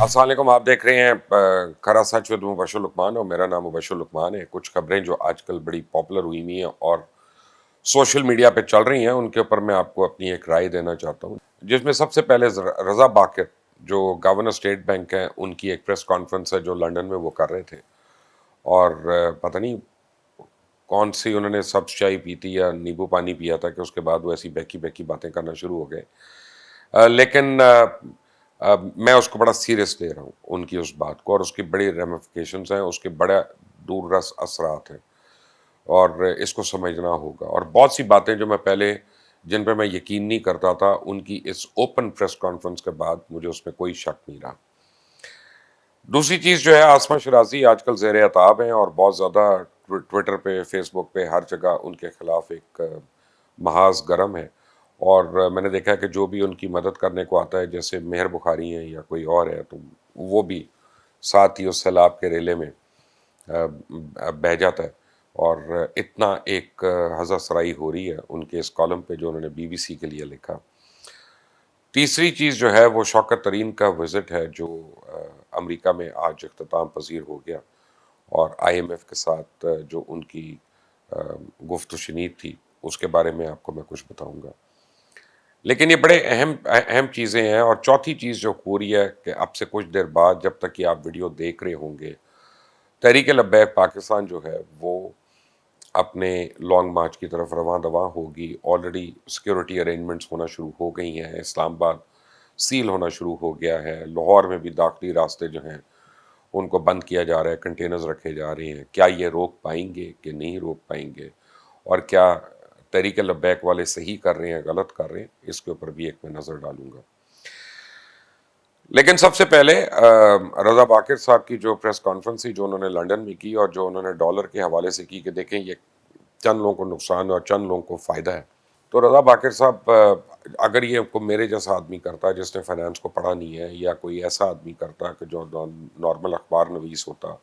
السلام علیکم. آپ دیکھ رہے ہیں کھرا سچ ود مبشر لقمان، اور میرا نام مبشر لقمان ہے. کچھ خبریں جو آج کل بڑی پاپولر ہوئی ہوئی ہیں اور سوشل میڈیا پہ چل رہی ہیں، ان کے اوپر میں آپ کو اپنی ایک رائے دینا چاہتا ہوں، جس میں سب سے پہلے رضا باقر جو گورنر اسٹیٹ بینک ہیں، ان کی ایک پریس کانفرنس ہے جو لنڈن میں وہ کر رہے تھے. اور پتہ نہیں کون سی انہوں نے سبز چائے پی تھی یا نیبو پانی پیا تھا کہ اس کے بعد وہ ایسی بہکی بہکی باتیں کرنا شروع ہو گئے. لیکن میں اس کو بڑا سیریس لے رہا ہوں، ان کی اس بات کو، اور اس کی بڑی ریمیفیکیشنز ہیں، اس کے بڑے دور رس اثرات ہیں، اور اس کو سمجھنا ہوگا. اور بہت سی باتیں جو میں پہلے جن پہ میں یقین نہیں کرتا تھا، ان کی اس اوپن پریس کانفرنس کے بعد مجھے اس میں کوئی شک نہیں رہا. دوسری چیز جو ہے، عاصمہ شرازی آج کل زیر عتاب ہیں، اور بہت زیادہ ٹویٹر پہ، فیس بک پہ، ہر جگہ ان کے خلاف ایک محاذ گرم ہے. اور میں نے دیکھا ہے کہ جو بھی ان کی مدد کرنے کو آتا ہے، جیسے مہر بخاری ہیں یا کوئی اور ہے، تو وہ بھی ساتھ ہی اس سیلاب کے ریلے میں بہہ جاتا ہے. اور اتنا ایک حضرت سرائی ہو رہی ہے ان کے اس کالم پہ جو انہوں نے بی بی سی کے لیے لکھا. تیسری چیز جو ہے وہ شوکت ترین کا وزٹ ہے، جو امریکہ میں آج اختتام پذیر ہو گیا، اور آئی ایم ایف کے ساتھ جو ان کی گفت و شنید تھی، اس کے بارے میں آپ کو میں کچھ بتاؤں گا. لیکن یہ بڑے اہم چیزیں ہیں. اور چوتھی چیز جو ہو رہی ہے کہ اب سے کچھ دیر بعد، جب تک کہ آپ ویڈیو دیکھ رہے ہوں گے، تحریک لبیک پاکستان جو ہے وہ اپنے لانگ مارچ کی طرف رواں دواں ہوگی. آلریڈی سیکیورٹی ارینجمنٹس ہونا شروع ہو گئی ہیں، اسلام آباد سیل ہونا شروع ہو گیا ہے، لاہور میں بھی داخلی راستے جو ہیں ان کو بند کیا جا رہا ہے، کنٹینرز رکھے جا رہے ہیں. کیا یہ روک پائیں گے کہ نہیں روک پائیں گے، اور کیا تحریک لبیک والے صحیح کر رہے ہیں غلط کر رہے ہیں، اس کے اوپر بھی ایک میں نظر ڈالوں گا. لیکن سب سے پہلے رضا باقر صاحب کی جو پریس کانفرنس تھی جو انہوں نے لنڈن میں کی، اور جو انہوں نے ڈالر کے حوالے سے کی کہ دیکھیں یہ چند لوگوں کو نقصان اور چند لوگوں کو فائدہ ہے. تو رضا باقر صاحب، اگر یہ کو میرے جیسا آدمی کرتا جس نے فائنانس کو پڑھا نہیں ہے، یا کوئی ایسا آدمی کرتا کہ جو نارمل اخبار نویس ہوتا،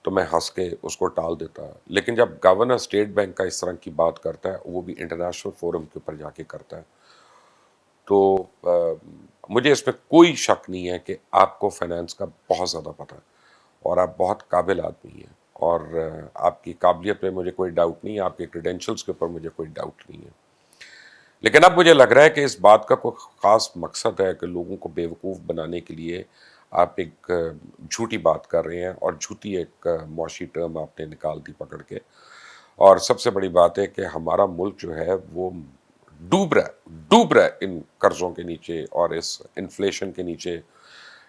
تو میں ہنس کے اس کو ٹال دیتا. لیکن جب گورنر اسٹیٹ بینک کا اس طرح کی بات کرتا ہے، وہ بھی انٹرنیشنل فورم کے اوپر جا کے کرتا ہے، تو مجھے اس میں کوئی شک نہیں ہے کہ آپ کو فائنانس کا بہت زیادہ پتہ ہے، اور آپ بہت قابل آدمی ہیں، اور آپ کی قابلیت میں مجھے کوئی ڈاؤٹ نہیں ہے، آپ کے کریڈینشلز کے اوپر مجھے کوئی ڈاؤٹ نہیں ہے. لیکن اب مجھے لگ رہا ہے کہ اس بات کا کوئی خاص مقصد ہے کہ لوگوں کو بیوقوف بنانے کے لیے آپ ایک جھوٹی بات کر رہے ہیں، اور جھوٹی ایک معاشی ٹرم آپ نے نکال دی پکڑ کے. اور سب سے بڑی بات ہے کہ ہمارا ملک جو ہے وہ ڈوب رہا ہے ان قرضوں کے نیچے، اور اس انفلیشن کے نیچے،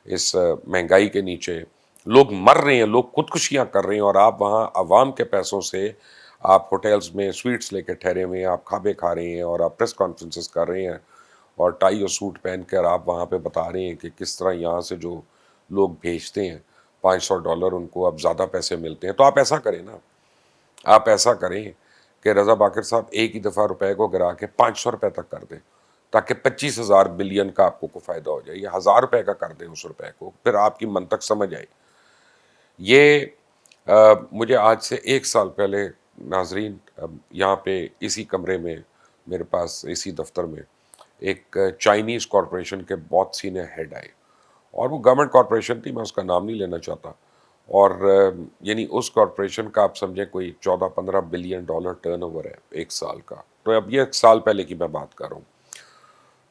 اس مہنگائی کے نیچے. لوگ مر رہے ہیں، لوگ خودکشیاں کر رہے ہیں، اور آپ وہاں عوام کے پیسوں سے آپ ہوٹلز میں سویٹس لے کے ٹھہرے ہوئے ہیں، آپ کھابے کھا رہے ہیں، اور آپ پریس کانفرنسز کر رہے ہیں، اور ٹائی اور سوٹ پہن کر آپ وہاں پہ بتا رہے ہیں کہ کس طرح یہاں سے جو لوگ بھیجتے ہیں $500 ان کو اب زیادہ پیسے ملتے ہیں. تو آپ ایسا کریں نا، آپ ایسا کریں کہ رضا باقر صاحب ایک ہی دفعہ روپے کو گرا کے $500 تک کر دیں، تاکہ 25,000 بلین کا آپ کو فائدہ ہو جائے، یا $1,000 کا کر دیں اس روپے کو، پھر آپ کی منطق سمجھ آئے. یہ مجھے آج سے 1 سال پہلے، ناظرین، یہاں پہ اسی کمرے میں میرے پاس اسی دفتر میں ایک چائنیز کارپوریشن کے بہت سینئر ہیڈ آئے، اور وہ گورنمنٹ کارپوریشن تھی، میں اس کا نام نہیں لینا چاہتا. اور یعنی اس کارپوریشن کا آپ سمجھیں کوئی 14-15 بلین ڈالر ٹرن اوور ہے 1 سال کا. تو اب یہ 1 سال پہلے کی میں بات کر رہا ہوں.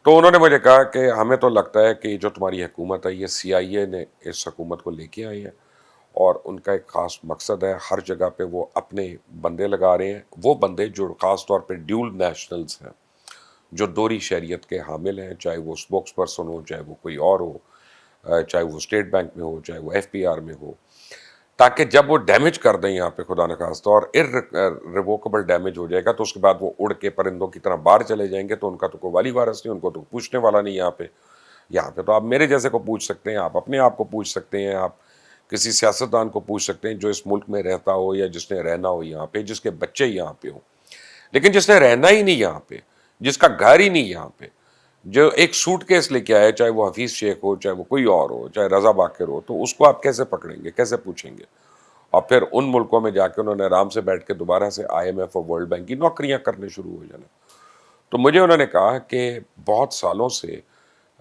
تو انہوں نے مجھے کہا کہ ہمیں تو لگتا ہے کہ جو تمہاری حکومت ہے، یہ CIA نے اس حکومت کو لے کے آئی ہے، اور ان کا ایک خاص مقصد ہے. ہر جگہ پہ وہ اپنے بندے لگا رہے ہیں، وہ بندے جو خاص طور پہ ڈیول نیشنلز ہیں، جو دوہری شہریت کے حامل ہیں، چاہے وہ اسپوکس پرسن ہو، چاہے وہ کوئی اور ہو، چاہے وہ اسٹیٹ بینک میں ہو، چاہے وہ FPR میں ہو، تاکہ جب وہ ڈیمیج کر دیں یہاں پہ خدا نخواستہ، اور ریووکیبل ڈیمیج ہو جائے گا، تو اس کے بعد وہ اڑ کے پرندوں کی طرح باہر چلے جائیں گے، تو ان کا تو کوئی والی وارث نہیں، ان کو تو پوچھنے والا نہیں. یہاں پہ تو آپ میرے جیسے کو پوچھ سکتے ہیں، آپ اپنے آپ کو پوچھ سکتے ہیں، آپ کسی سیاستدان کو پوچھ سکتے ہیں جو اس ملک میں رہتا ہو، یا جس نے رہنا ہو یہاں پہ، جس کے بچے یہاں پہ ہوں. لیکن جس نے رہنا ہی نہیں یہاں پہ، جس کا گھر ہی نہیں یہاں پہ، جو ایک سوٹ کیس لے کے آئے، چاہے وہ حفیظ شیخ ہو، چاہے وہ کوئی اور ہو، چاہے رضا باقر ہو، تو اس کو آپ کیسے پکڑیں گے، کیسے پوچھیں گے؟ اور پھر ان ملکوں میں جا کے انہوں نے آرام سے بیٹھ کے دوبارہ سے IMF اور ورلڈ بینک کی نوکریاں کرنے شروع ہو جانا. تو مجھے انہوں نے کہا کہ بہت سالوں سے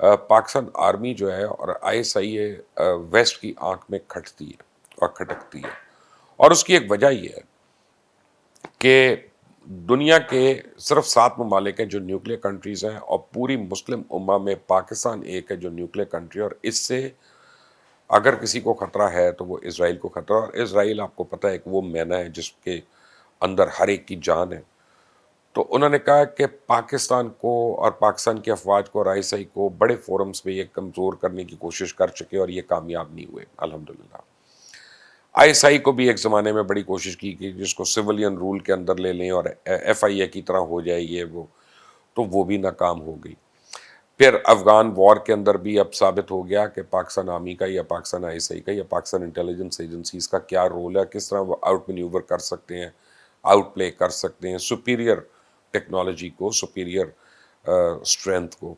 پاکستان آرمی جو ہے اور ISI ہے ویسٹ کی آنکھ میں کھٹتی ہے اور کھٹکتی ہے، اور اس کی ایک وجہ یہ ہے کہ دنیا کے صرف 7 ممالک ہیں جو نیوکلیر کنٹریز ہیں، اور پوری مسلم امہ میں پاکستان ایک ہے جو نیوکلیر کنٹری ہے، اور اس سے اگر کسی کو خطرہ ہے تو وہ اسرائیل کو خطرہ، اور اسرائیل آپ کو پتہ ہے کہ وہ مینا ہے جس کے اندر ہر ایک کی جان ہے۔ تو انہوں نے کہا کہ پاکستان کو اور پاکستان کی افواج کو اور ISI کو بڑے فورمز پہ یہ کمزور کرنے کی کوشش کر چکے اور یہ کامیاب نہیں ہوئے الحمدللہ۔ ISI کو بھی ایک زمانے میں بڑی کوشش کی کہ جس کو سویلین رول کے اندر لے لیں اور FIA کی طرح ہو جائے یہ وہ، تو وہ بھی ناکام ہو گئی۔ پھر افغان وار کے اندر بھی اب ثابت ہو گیا کہ پاکستان آرمی کا یا پاکستان ISI کا یا پاکستان انٹیلیجنس ایجنسیز کا کیا رول ہے، کس طرح وہ آؤٹ مینیور کر سکتے ہیں، آؤٹ پلے کر سکتے ہیں سپیریئر ٹیکنالوجی کو، سپیریئر اسٹرینتھ کو،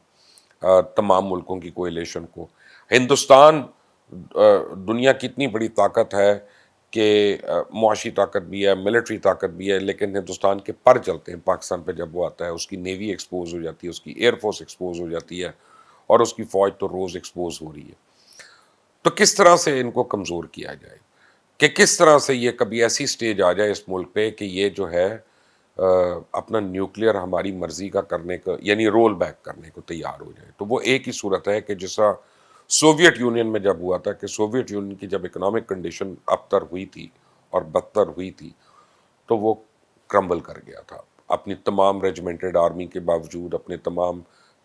تمام ملکوں کی کوئلیشن کو۔ ہندوستان دنیا کی اتنی بڑی طاقت ہے کہ معاشی طاقت بھی ہے، ملٹری طاقت بھی ہے، لیکن ہندوستان کے پر چلتے ہیں پاکستان پہ جب وہ آتا ہے، اس کی نیوی ایکسپوز ہو جاتی ہے، اس کی ایئر فورس ایکسپوز ہو جاتی ہے، اور اس کی فوج تو روز ایکسپوز ہو رہی ہے۔ تو کس طرح سے ان کو کمزور کیا جائے، کہ کس طرح سے یہ کبھی ایسی سٹیج آ جائے اس ملک پہ کہ یہ جو ہے اپنا نیوکلیئر ہماری مرضی کا کرنے کا یعنی رول بیک کرنے کو تیار ہو جائے۔ تو وہ ایک ہی صورت ہے کہ جس طرح سوویت یونین میں جب ہوا تھا کہ سوویت یونین کی جب اکنامک کنڈیشن ابتر ہوئی تھی اور بدتر ہوئی تھی تو وہ کرمبل کر گیا تھا، اپنی تمام ریجمنٹڈ آرمی کے باوجود، اپنے تمام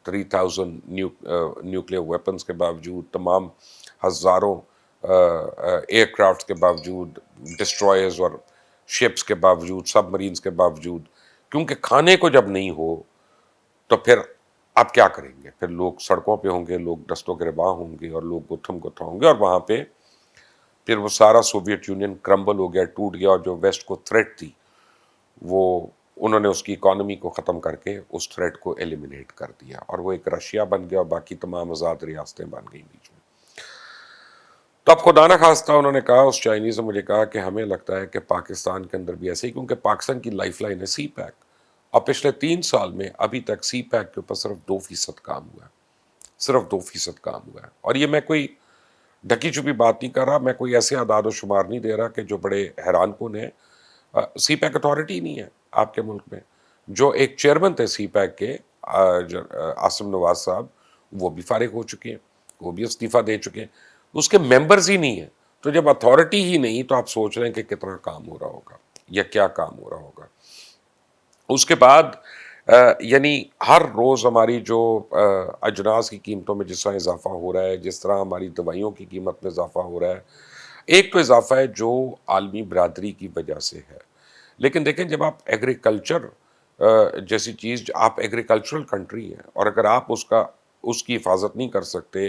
3000 نیوکلیئر ویپنز کے باوجود، تمام ہزاروں ایئر کرافٹ کے باوجود، ڈسٹرائرز اور شپس کے باوجود، سب مرینز کے باوجود، کیونکہ کھانے کو جب نہیں ہو تو پھر آپ کیا کریں گے؟ پھر لوگ سڑکوں پہ ہوں گے، لوگ دستوں گرباں ہوں گے، اور لوگ گتھم گتھا ہوں گے، اور وہاں پہ پھر وہ سارا سوویت یونین کرمبل ہو گیا، ٹوٹ گیا، اور جو ویسٹ کو تھریٹ تھی وہ انہوں نے اس کی اکانومی کو ختم کر کے اس تھریٹ کو ایلیمینیٹ کر دیا، اور وہ ایک رشیا بن گیا اور باقی تمام آزاد ریاستیں بن گئیں بیچ میں۔ تو اب خدا نہ خواستہ انہوں نے کہا، اس چائنیز نے مجھے کہا کہ ہمیں لگتا ہے کہ پاکستان کے اندر بھی ایسے ہی، کیونکہ پاکستان کی لائف لائن ہے سی پیک، اور پچھلے 3 سال میں ابھی تک سی پیک کے اوپر صرف 2% کام ہوا ہے، صرف 2% کام ہوا ہے۔ اور یہ میں کوئی ڈھکی چھپی بات نہیں کر رہا، میں کوئی ایسے اعداد و شمار نہیں دے رہا کہ جو بڑے حیران کن ہیں۔ سی پیک اتھارٹی نہیں ہے آپ کے ملک میں، جو ایک چیئرمین تھے سی پیک کے عاصم نواز صاحب، وہ بھی فارغ ہو چکے ہیں، وہ بھی استعفیٰ دے چکے ہیں، اس کے ممبرز ہی نہیں ہیں۔ تو جب اتھارٹی ہی نہیں تو آپ سوچ رہے ہیں کہ کتنا کام ہو رہا ہوگا یا کیا کام ہو رہا ہوگا۔ اس کے بعد یعنی ہر روز ہماری جو اجناس کی قیمتوں میں جس طرح اضافہ ہو رہا ہے، جس طرح ہماری دوائیوں کی قیمت میں اضافہ ہو رہا ہے، ایک تو اضافہ ہے جو عالمی برادری کی وجہ سے ہے، لیکن دیکھیں جب آپ ایگریکلچر جیسی چیز، آپ ایگریکلچرل کنٹری ہیں، اور اگر آپ اس کی حفاظت نہیں کر سکتے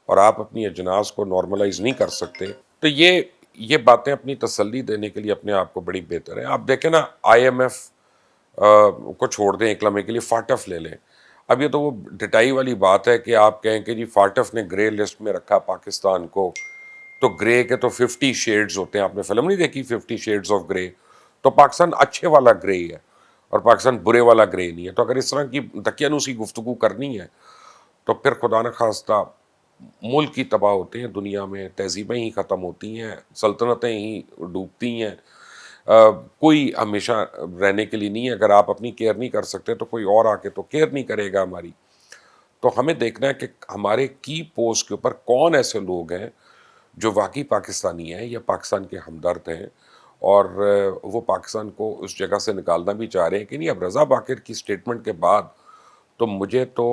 اور آپ اپنی اجناس کو نارملائز نہیں کر سکتے، تو یہ باتیں اپنی تسلی دینے کے لیے اپنے آپ کو بڑی بہتر ہے۔ آپ دیکھیں نا IMF کو چھوڑ دیں ایک لمحے کے لیے، فاٹف لے لیں۔ اب یہ تو وہ ڈٹائی والی بات ہے کہ آپ کہیں کہ جی فاٹف نے گرے لسٹ میں رکھا پاکستان کو، تو گرے کے تو 50 شیڈز ہوتے ہیں، آپ نے فلم نہیں دیکھی 50 شیڈز آف گرے؟ تو پاکستان اچھے والا گرے ہے اور پاکستان برے والا گرے نہیں ہے۔ تو اگر اس طرح کی دقیانوسی گفتگو کرنی ہے تو پھر خدا نہ خواستہ ملک ہی تباہ ہوتے ہیں، دنیا میں تہذیبیں ہی ختم ہوتی ہیں، سلطنتیں ہی ڈوبتی ہیں۔ کوئی ہمیشہ رہنے کے لیے نہیں ہے، اگر آپ اپنی کیئر نہیں کر سکتے تو کوئی اور آ کے تو کیئر نہیں کرے گا ہماری۔ تو ہمیں دیکھنا ہے کہ ہمارے کی پوسٹ کے اوپر کون ایسے لوگ ہیں جو واقعی پاکستانی ہیں یا پاکستان کے ہمدرد ہیں، اور وہ پاکستان کو اس جگہ سے نکالنا بھی چاہ رہے ہیں کہ نہیں۔ اب رضا باقر کی سٹیٹمنٹ کے بعد تو مجھے تو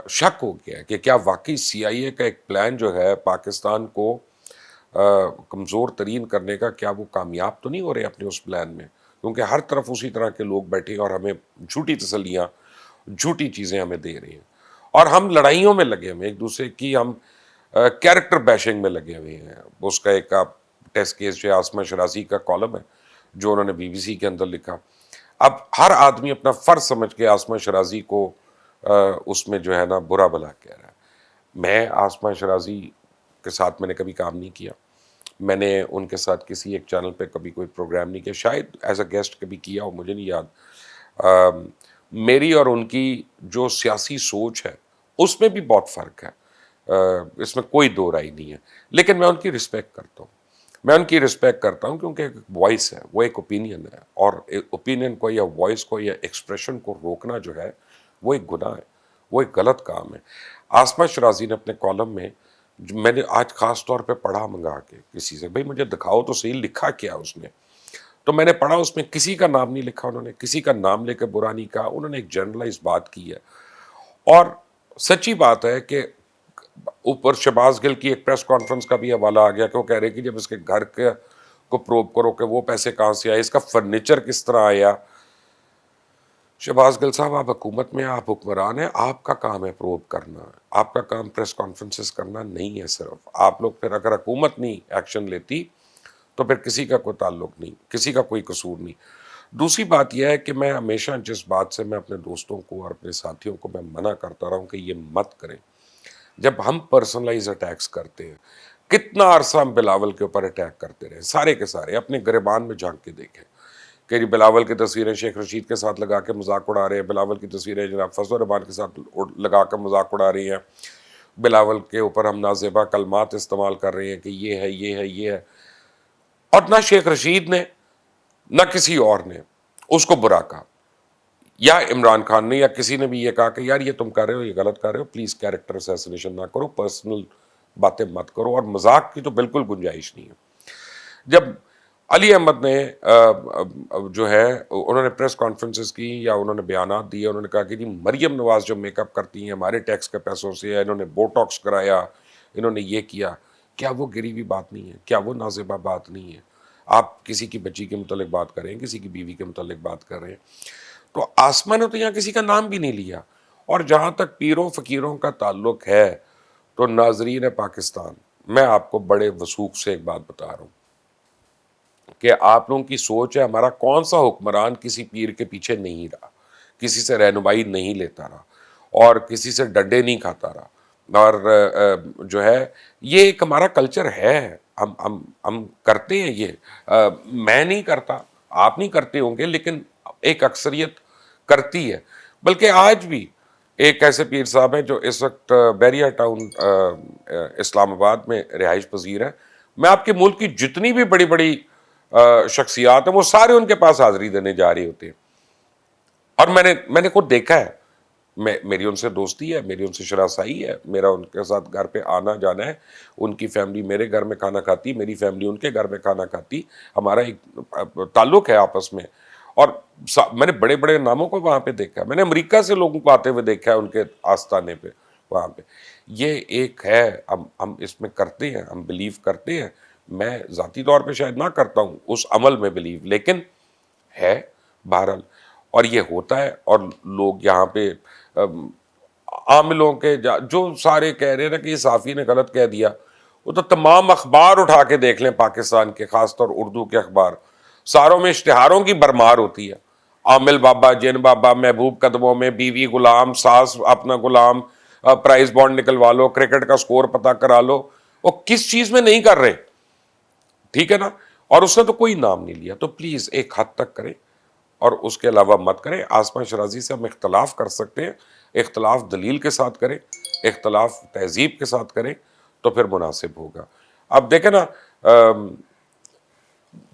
شک ہو گیا ہے کہ کیا واقعی CIA کا ایک پلان جو ہے پاکستان کو کمزور ترین کرنے کا، کیا وہ کامیاب تو نہیں ہو رہے اپنے اس پلان میں؟ کیونکہ ہر طرف اسی طرح کے لوگ بیٹھے ہیں اور ہمیں جھوٹی تسلیاں، جھوٹی چیزیں ہمیں دے رہے ہیں، اور ہم لڑائیوں میں لگے ہوئے ہیں ایک دوسرے کی، ہم کیریکٹر بیشنگ میں لگے ہوئے ہیں۔ اس کا ایک آپ ٹیسٹ کیس جو ہے آسمہ شرازی کا کالم ہے جو انہوں نے BBC کے اندر لکھا، اب ہر آدمی اپنا فرض سمجھ کے آسمہ شرازی کو اس میں جو ہے نا برا بھلا کہہ رہا ہے۔ میں آسمہ شرازی کے ساتھ میں نے کبھی کام نہیں کیا، میں نے ان کے ساتھ کسی ایک چینل پہ کبھی کوئی پروگرام نہیں کیا، شاید ایز اے گیسٹ کبھی کیا ہو، مجھے نہیں یاد۔ میری اور ان کی جو سیاسی سوچ ہے اس میں بھی بہت فرق ہے، اس میں کوئی دو رائے نہیں ہے، لیکن میں ان کی رسپیکٹ کرتا ہوں، میں ان کی رسپیکٹ کرتا ہوں کیونکہ ایک وائس ہے، وہ ایک اوپینین ہے، اور اوپینین کو یا وائس کو یا ایکسپریشن کو روکنا جو ہے وہ ایک گناہ ہے، وہ ایک غلط کام ہے۔ آسما شرازی نے اپنے کالم میں، میں نے آج خاص طور پہ پڑھا منگا کے کسی سے، بھئی مجھے دکھاؤ تو صحیح لکھا کیا اس نے، تو میں نے پڑھا، اس میں کسی کا نام نہیں لکھا، انہوں نے کسی کا نام لے کے برا نہیں کہا، انہوں نے ایک جنرلائز بات کی ہے، اور سچی بات ہے کہ اوپر شہباز گل کی ایک پریس کانفرنس کا بھی حوالہ آ گیا کہ وہ کہہ رہے کہ جب اس کے گھر کے کو پروب کرو کہ وہ پیسے کہاں سے آئے، اس کا فرنیچر کس طرح آیا۔ شہباز گل صاحب، آپ حکومت میں، آپ حکمران ہیں، آپ کا کام ہے پروب کرنا، آپ کا کام پریس کانفرنسز کرنا نہیں ہے صرف۔ آپ لوگ پھر اگر حکومت نہیں ایکشن لیتی تو پھر کسی کا کوئی تعلق نہیں، کسی کا کوئی قصور نہیں۔ دوسری بات یہ ہے کہ میں ہمیشہ جس بات سے میں اپنے دوستوں کو اور اپنے ساتھیوں کو میں منع کرتا رہا ہوں کہ یہ مت کریں، جب ہم پرسنلائز اٹیکس کرتے ہیں، کتنا عرصہ ہم بلاول کے اوپر اٹیک کرتے رہے، سارے کے سارے اپنے گریبان میں جھانک کے دیکھیں کہ جی بلاول کی تصویریں شیخ رشید کے ساتھ لگا کے مذاق اڑا رہے ہیں، بلاول کی تصویریں جناب فضل الرحمان کے ساتھ لگا کر مذاق اڑا رہی ہیں، بلاول کے اوپر ہم نازیبا کلمات استعمال کر رہے ہیں کہ یہ ہے، یہ ہے، یہ ہے، اور نہ شیخ رشید نے نہ کسی اور نے اس کو برا کہا، یا عمران خان نے یا کسی نے بھی یہ کہا کہ یار یہ تم کر رہے ہو، یہ غلط کر رہے ہو، پلیز کیریکٹر اسیسینیشن نہ کرو، پرسنل باتیں مت کرو، اور مذاق کی تو بالکل گنجائش نہیں ہے۔ جب علی احمد نے جو ہے انہوں نے پریس کانفرنسز کی یا انہوں نے بیانات دیے، انہوں نے کہا کہ جی مریم نواز جو میک اپ کرتی ہیں ہمارے ٹیکس کے پیسوں سے ہے، انہوں نے بوٹاکس کرایا، انہوں نے یہ کیا، کیا وہ گری ہوئی بات نہیں ہے؟ کیا وہ نازیبہ بات نہیں ہے؟ آپ کسی کی بچی کے متعلق بات کر رہے ہیں، کسی کی بیوی کے متعلق بات کر رہے ہیں، تو آسما نے تو یہاں کسی کا نام بھی نہیں لیا۔ اور جہاں تک پیروں فقیروں کا تعلق ہے تو ناظرین پاکستان، میں آپ کو بڑے وثوق سے ایک بات بتا رہا ہوں کہ آپ لوگوں کی سوچ ہے ہمارا کون سا حکمران کسی پیر کے پیچھے نہیں رہا، کسی سے رہنمائی نہیں لیتا رہا اور کسی سے ڈنڈے نہیں کھاتا رہا، اور جو ہے یہ ایک ہمارا کلچر ہے، ہم کرتے ہیں یہ، میں نہیں کرتا، آپ نہیں کرتے ہوں گے، لیکن ایک اکثریت کرتی ہے۔ بلکہ آج بھی ایک ایسے پیر صاحب ہیں جو اس وقت بیریا ٹاؤن اسلام آباد میں رہائش پذیر ہیں، میں آپ کے ملک کی جتنی بھی بڑی بڑی شخصیات ہیں وہ سارے ان کے پاس حاضری دینے جا رہے ہوتے ہیں، اور میں نے خود دیکھا ہے، میری ان سے دوستی ہے، میری ان سے شناسائی ہے، میرا ان کے ساتھ گھر پہ آنا جانا ہے، ان کی فیملی میرے گھر میں کھانا کھاتی، میری فیملی ان کے گھر میں کھانا کھاتی، ہمارا ایک تعلق ہے آپس میں، اور میں نے بڑے بڑے ناموں کو وہاں پہ دیکھا ہے، میں نے امریکہ سے لوگوں کو آتے ہوئے دیکھا ہے ان کے آستانے پہ وہاں پہ۔ یہ ایک ہے، ہم اس میں کرتے ہیں، ہم بلیو کرتے ہیں، میں ذاتی طور پہ شاید نہ کرتا ہوں اس عمل میں بلیو، لیکن ہے بہرحال، اور یہ ہوتا ہے، اور لوگ یہاں پہ عاملوں کے جو سارے کہہ رہے ہیں نا کہ یہ صحافی نے غلط کہہ دیا، وہ تو تمام اخبار اٹھا کے دیکھ لیں پاکستان کے، خاص طور اردو کے اخبار، ساروں میں اشتہاروں کی بھرمار ہوتی ہے، عامل بابا، جین بابا، محبوب قدموں میں، بیوی غلام، ساس اپنا غلام، پرائز بانڈ نکلوا لو، کرکٹ کا سکور پتہ کرا لو، وہ کس چیز میں نہیں کر رہے، ٹھیک ہے نا؟ اور اس نے تو کوئی نام نہیں لیا، تو پلیز ایک حد تک کریں اور اس کے علاوہ مت کریں۔ آسما شرازی سے ہم اختلاف کر سکتے ہیں، اختلاف دلیل کے ساتھ کریں، اختلاف تہذیب کے ساتھ کریں تو پھر مناسب ہوگا۔ اب دیکھیں نا،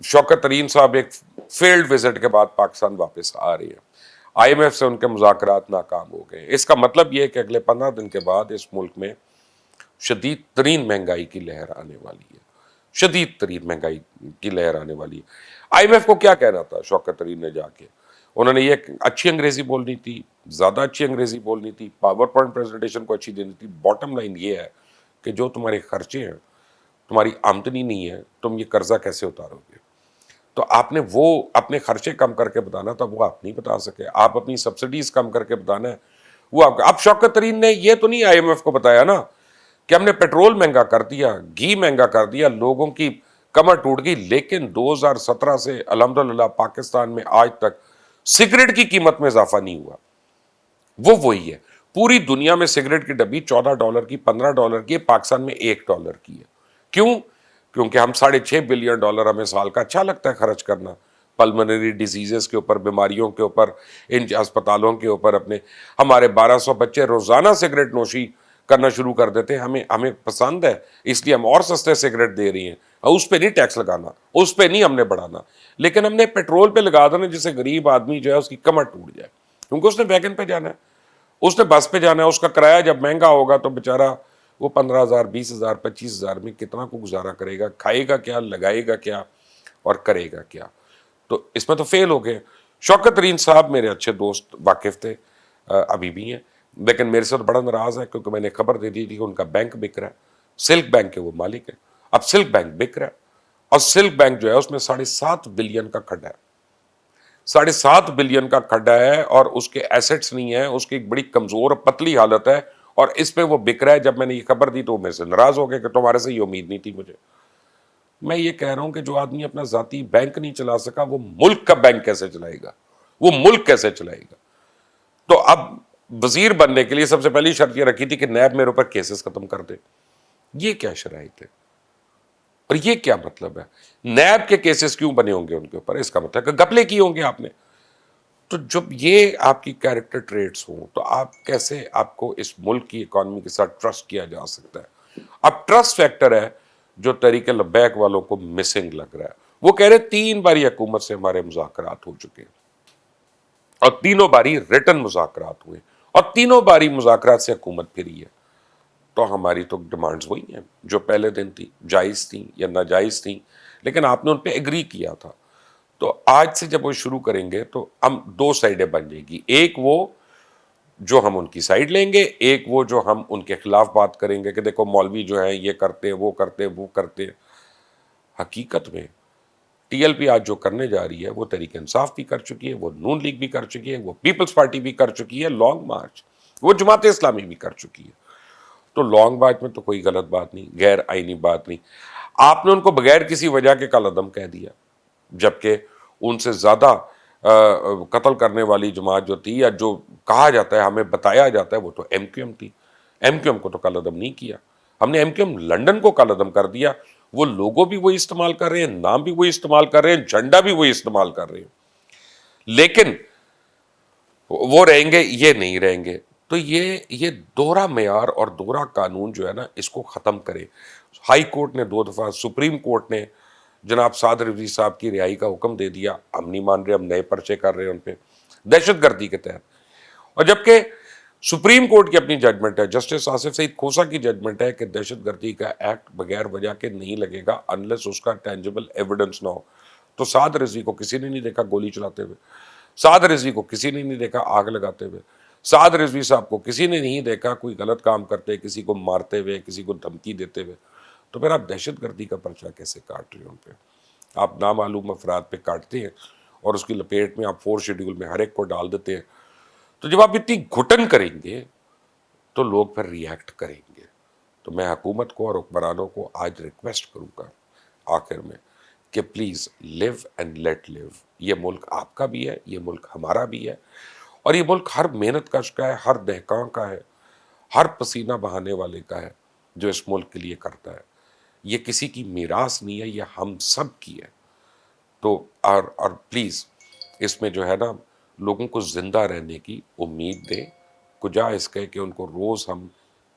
شوکت ترین صاحب ایک فیلڈ وزٹ کے بعد پاکستان واپس آ رہی ہیں، آئی ایم ایف سے ان کے مذاکرات ناکام ہو گئے، اس کا مطلب یہ ہے کہ اگلے 15 دن کے بعد اس ملک میں شدید ترین مہنگائی کی لہر آنے والی ہے، شدید ترین مہنگائی کی لہر آنے والی ہے۔ آئی ایم ایف کو کیا کہنا تھا شوکت ترین نے جا کے؟ انہوں نے یہ اچھی انگریزی بولنی تھی، زیادہ اچھی انگریزی بولنی تھی، پاور پوائنٹ پریزنٹیشن کو اچھی دینی تھی۔ باٹم لائن یہ ہے کہ جو تمہارے خرچے ہیں، تمہاری آمدنی نہیں ہے، تم یہ قرضہ کیسے اتارو گے؟ تو آپ نے وہ اپنے خرچے کم کر کے بتانا تھا، وہ آپ نہیں بتا سکے۔ آپ اپنی سبسڈیز کم کر کے بتانا ہے، وہ آپ اب شوکت ترین نے یہ تو نہیں آئی ایم ایف کو بتایا نا کہ ہم نے پیٹرول مہنگا کر دیا، گھی مہنگا کر دیا، لوگوں کی کمر ٹوٹ گئی، لیکن 2017 سے الحمدللہ پاکستان میں آج تک سگریٹ کی قیمت میں اضافہ نہیں ہوا، وہ وہی ہے۔ پوری دنیا میں سگریٹ کی ڈبی $14 کی، $15 کی ہے، پاکستان میں $1 کی ہے۔ کیوں؟ کیونکہ ہم $6.5 بلین ہمیں سال کا اچھا لگتا ہے خرچ کرنا، پلمنری ڈیزیزز کے اوپر، بیماریوں کے اوپر، ان اسپتالوں کے اوپر اپنے. ہمارے 1200 بچے روزانہ سگریٹ نوشی کرنا شروع کر دیتے ہیں. ہمیں پسند ہے اس لیے ہم اور سستے سگریٹ دے رہی ہیں. اس پہ نہیں ٹیکس لگانا، اس پہ نہیں ہم نے بڑھانا، لیکن ہم نے پیٹرول پہ لگا دینا جس سے غریب آدمی جو ہے اس کی کمر ٹوٹ جائے، کیونکہ اس نے ویگن پہ جانا ہے، اس نے بس پہ جانا ہے. اس کا کرایہ جب مہنگا ہوگا تو بیچارہ وہ 15,000 20,000 25,000 میں کتنا کو گزارا کرے گا، کھائے گا کیا، لگائے گا کیا اور کرے گا کیا. تو اس میں تو فیل ہو گئے. شوکت ترین صاحب میرے اچھے دوست، واقف تھے، ابھی بھی ہیں، لیکن میرے سے تو بڑا ناراض ہے کیونکہ میں نے خبر دے دی تھی کہ ان کا بینک بک رہا ہے. سلک بینک کے وہ مالک ہے. اب سلک بینک بک رہا ہے اور سلک بینک جو ہے اس میں 7.5 بلین کا کھڈا ہے. 7.5 بلین کا کھڈا ہے اور اس کے ایسٹس نہیں ہیں، اس کی ایک بڑی کمزور پتلی حالت ہے اور اس پہ وہ بک رہا ہے. جب میں نے یہ خبر دی تو میرے سے ناراض ہو گئے کہ تمہارے سے یہ امید نہیں تھی مجھے. میں یہ کہہ رہا ہوں کہ جو آدمی اپنا ذاتی بینک نہیں چلا سکا وہ ملک کا بینک کیسے چلائے گا، وہ ملک کیسے چلائے گا. تو اب وزیر بننے کے لیے سب سے پہلی شرط یہ رکھی تھی کہ نیب میرے اوپر کیسز ختم کر دے. یہ کیا شرائط ہے اور یہ کیا مطلب ہے؟ نیب کے کیسز کیوں بنے ہوں گے ان کے اوپر؟ اس کا مطلب کہ گپلے کی ہوں گے آپ نے. تو جب یہ آپ کی کیریکٹر ٹریٹس ہوں تو آپ کیسے، آپ کو اس ملک کی اکانومی کے ساتھ ٹرسٹ کیا جا سکتا ہے؟ اب ٹرسٹ فیکٹر ہے جو تحریک لبیک والوں کو مسنگ لگ رہا ہے. وہ کہہ رہے 3 باری حکومت سے ہمارے مذاکرات ہو چکے ہیں اور تینوں باری ریٹن مذاکرات ہوئے اور تینوں باری مذاکرات سے حکومت پھری ہے. تو ہماری تو ڈیمانڈز وہی ہیں جو پہلے دن تھی، جائز تھیں یا ناجائز تھیں، لیکن آپ نے ان پہ ایگری کیا تھا. تو آج سے جب وہ شروع کریں گے تو ہم 2 سائڈیں بن جائے گی. ایک وہ جو ہم ان کی سائڈ لیں گے، ایک وہ جو ہم ان کے خلاف بات کریں گے کہ دیکھو مولوی جو ہیں یہ کرتے وہ کرتے وہ کرتے. حقیقت میں ٹی ایل پی آج جو کرنے جا رہی ہے وہ تحریک انصاف بھی کر چکی ہے، وہ نون لیگ بھی کر چکی ہے، وہ پیپلز پارٹی بھی کر چکی ہے، لانگ مارچ وہ جماعت اسلامی بھی کر چکی ہے. تو لانگ مارچ میں تو کوئی غلط بات نہیں، غیر آئینی بات نہیں. آپ نے ان کو بغیر کسی وجہ کے کالعدم کہہ دیا، جبکہ ان سے زیادہ قتل کرنے والی جماعت جو تھی یا جو کہا جاتا ہے، ہمیں بتایا جاتا ہے، وہ تو ایم کیو ایم تھی. ایم کیو ایم کو تو کالعدم نہیں کیا ہم نے. ایم کیو ایم لنڈن کو کالعدم کر دیا. وہ لوگوں بھی وہی استعمال کر رہے ہیں، نام بھی وہی استعمال کر رہے ہیں، جھنڈا بھی وہی استعمال کر رہے ہیں، لیکن وہ رہیں گے، یہ نہیں رہیں گے. تو یہ دوہرا معیار اور دوہرا قانون جو ہے نا، اس کو ختم کرے. ہائی کورٹ نے 2 دفعہ، سپریم کورٹ نے جناب سعد رضوی صاحب کی رہائی کا حکم دے دیا. ہم نہیں مان رہے، ہم نئے پرچے کر رہے ہیں ان پہ دہشت گردی کے تحت. اور جبکہ سپریم کورٹ کی اپنی ججمنٹ ہے، جسٹس آصف سعید کھوسہ کی ججمنٹ ہے کہ دہشت گردی کا ایکٹ بغیر وجہ کے نہیں لگے گا انلیس اس کا ٹینجبل ایویڈنس نہ ہو. تو سعد رضوی کو کسی نے نہیں دیکھا گولی چلاتے ہوئے، سعد رضوی کو کسی نے نہیں دیکھا آگ لگاتے ہوئے، سعد رضوی صاحب کو کسی نے نہیں دیکھا کوئی غلط کام کرتے، کسی کو مارتے ہوئے، کسی کو دھمکی دیتے ہوئے. تو پھر آپ دہشت گردی کا پرچہ کیسے کاٹ رہے ہیں ان پہ؟ آپ نامعلوم افراد پہ کاٹتے ہیں اور اس کی لپیٹ میں آپ 4 شیڈول میں ہر ایک کو ڈال دیتے ہیں. تو جب آپ اتنی گھٹن کریں گے تو لوگ پھر ری ایکٹ کریں گے. تو میں حکومت کو اور حکمرانوں کو آج ریکویسٹ کروں گا آخر میں کہ please leave and let live. یہ ملک آپ کا بھی ہے، یہ ملک ہمارا بھی ہے، اور یہ ملک ہر محنت کش کا ہے، ہر دہقاں کا ہے، ہر پسینہ بہانے والے کا ہے جو اس ملک کے لیے کرتا ہے. یہ کسی کی میراث نہیں ہے، یہ ہم سب کی ہے. تو اور پلیز اس میں جو ہے نا لوگوں کو زندہ رہنے کی امید دیں، کجا اس کے کہ ان کو روز ہم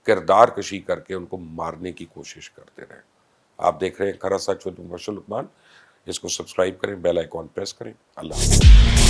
کردار کشی کر کے ان کو مارنے کی کوشش کرتے رہیں. آپ دیکھ رہے ہیں کھرا سچ ود مبشر لقمان. اس کو سبسکرائب کریں، بیل آئیکن پریس کریں. اللہ حافظ.